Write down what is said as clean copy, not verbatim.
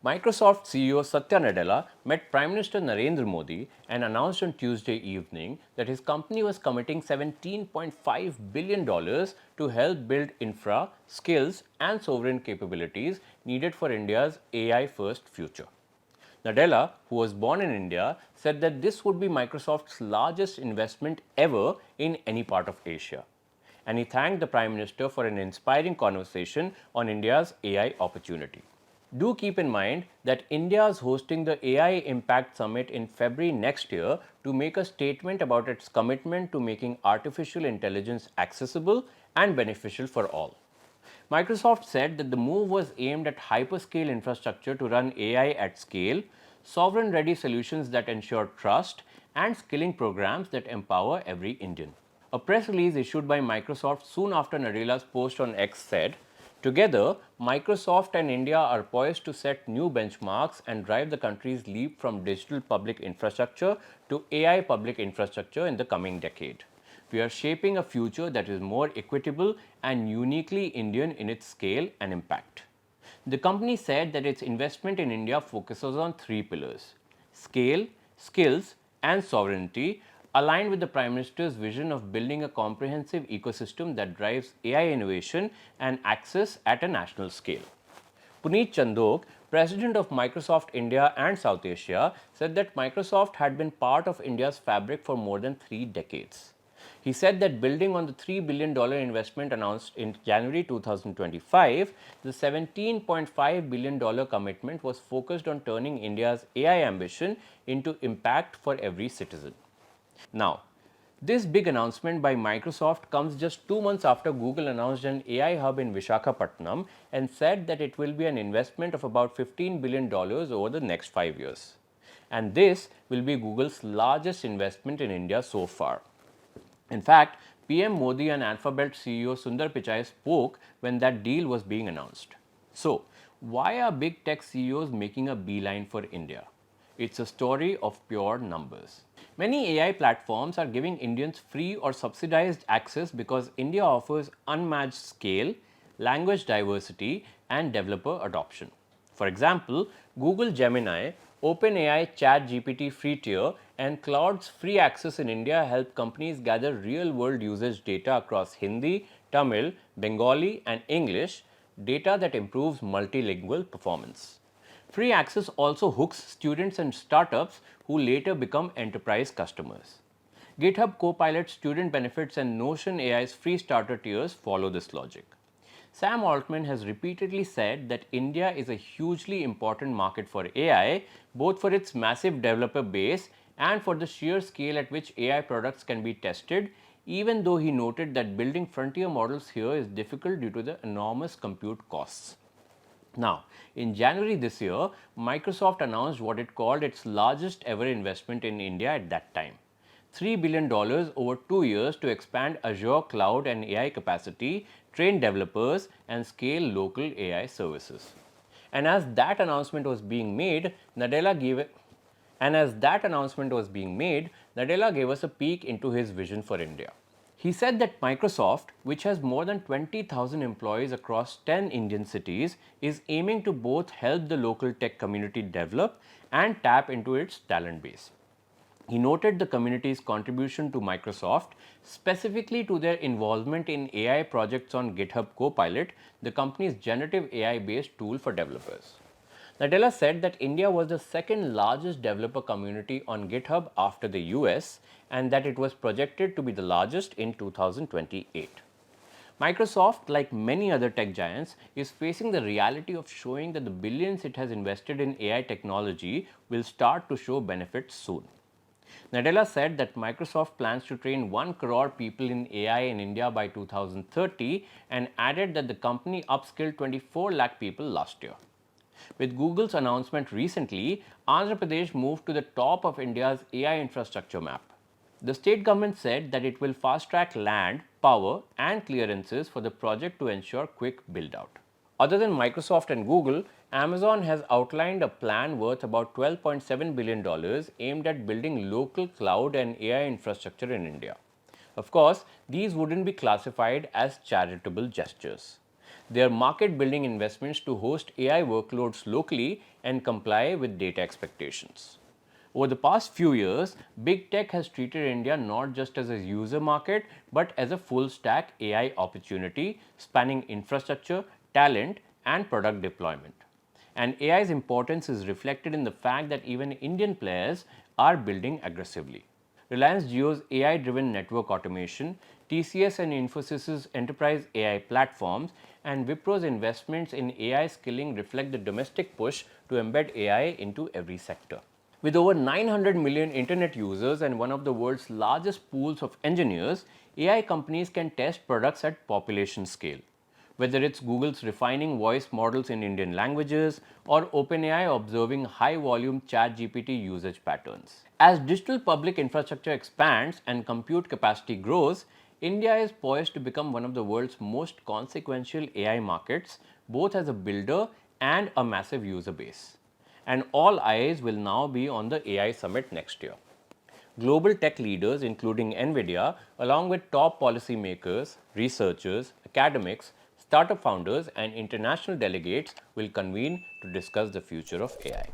Microsoft CEO Satya Nadella met Prime Minister Narendra Modi and announced on Tuesday evening that his company was committing $17.5 billion to help build infra, skills, and sovereign capabilities needed for India's AI first future. Nadella, who was born in India, said that this would be Microsoft's largest investment ever in any part of Asia. And he thanked the Prime Minister for an inspiring conversation on India's AI opportunity. Do keep in mind that India is hosting the AI Impact Summit in February next year to make a statement about its commitment to making artificial intelligence accessible and beneficial for all. Microsoft said that the move was aimed at hyperscale infrastructure to run AI at scale, sovereign ready solutions that ensure trust, and skilling programs that empower every Indian. A press release issued by Microsoft soon after Nadella's post on X said, "Together, Microsoft and India are poised to set new benchmarks and drive the country's leap from digital public infrastructure to AI public infrastructure in the coming decade. We are shaping a future that is more equitable and uniquely Indian in its scale and impact." The company said that its investment in India focuses on three pillars: scale, skills, and sovereignty, aligned with the Prime Minister's vision of building a comprehensive ecosystem that drives AI innovation and access at a national scale. Puneet Chandok, president of Microsoft India and South Asia, said that Microsoft had been part of India's fabric for more than 3 decades. He said that building on the $3 billion investment announced in January 2025, the $17.5 billion commitment was focused on turning India's AI ambition into impact for every citizen. Now, this big announcement by Microsoft comes just 2 months after Google announced an AI hub in Vishakhapatnam and said that it will be an investment of about $15 billion over the next 5 years. And this will be Google's largest investment in India so far. In fact, PM Modi and Alphabet CEO Sundar Pichai spoke when that deal was being announced. So, why are big tech CEOs making a beeline for India? It's a story of pure numbers. Many AI platforms are giving Indians free or subsidized access because India offers unmatched scale, language diversity, and developer adoption. For example, Google Gemini, OpenAI ChatGPT free tier, and Cloud's free access in India help companies gather real world usage data across Hindi, Tamil, Bengali, and English, data that improves multilingual performance. Free access also hooks students and startups who later become enterprise customers. GitHub Copilot student benefits and Notion AI's free starter tiers follow this logic. Sam Altman has repeatedly said that India is a hugely important market for AI, both for its massive developer base and for the sheer scale at which AI products can be tested, even though he noted that building frontier models here is difficult due to the enormous compute costs. Now, in January this year, Microsoft announced what it called its largest ever investment in India at that time: $3 billion over 2 years to expand Azure cloud and AI capacity, train developers, and scale local AI services. And as that announcement was being made, Nadella gave Nadella gave us a peek into his vision for India. He said that Microsoft, which has more than 20,000 employees across 10 Indian cities, is aiming to both help the local tech community develop and tap into its talent base. He noted the community's contribution to Microsoft, specifically to their involvement in AI projects on GitHub Copilot, the company's generative AI based tool for developers. Nadella said that India was the second largest developer community on GitHub after the US and that it was projected to be the largest in 2028. Microsoft, like many other tech giants, is facing the reality of showing that the billions it has invested in AI technology will start to show benefits soon. Nadella said that Microsoft plans to train 1 crore people in AI in India by 2030 and added that the company upskilled 24 lakh people last year. With Google's announcement recently, Andhra Pradesh moved to the top of India's AI infrastructure map. The state government said that it will fast track land, power, and clearances for the project to ensure quick build out. Other than Microsoft and Google, Amazon has outlined a plan worth about $12.7 billion aimed at building local cloud and AI infrastructure in India. Of course, these wouldn't be classified as charitable gestures. They are market building investments to host AI workloads locally and comply with data expectations. Over the past few years, big tech has treated India not just as a user market but as a full stack AI opportunity spanning infrastructure, talent, and product deployment. And AI's importance is reflected in the fact that even Indian players are building aggressively. Reliance Jio's AI driven network automation, TCS and Infosys's enterprise AI platforms, and Wipro's investments in AI skilling reflect the domestic push to embed AI into every sector. With over 900 million internet users and one of the world's largest pools of engineers, AI companies can test products at population scale. Whether it's Google's refining voice models in Indian languages or OpenAI observing high volume ChatGPT usage patterns. As digital public infrastructure expands and compute capacity grows, India is poised to become one of the world's most consequential AI markets, both as a builder and a massive user base. And all eyes will now be on the AI summit next year. Global tech leaders, including NVIDIA, along with top policymakers, researchers, academics, startup founders, and international delegates, will convene to discuss the future of AI.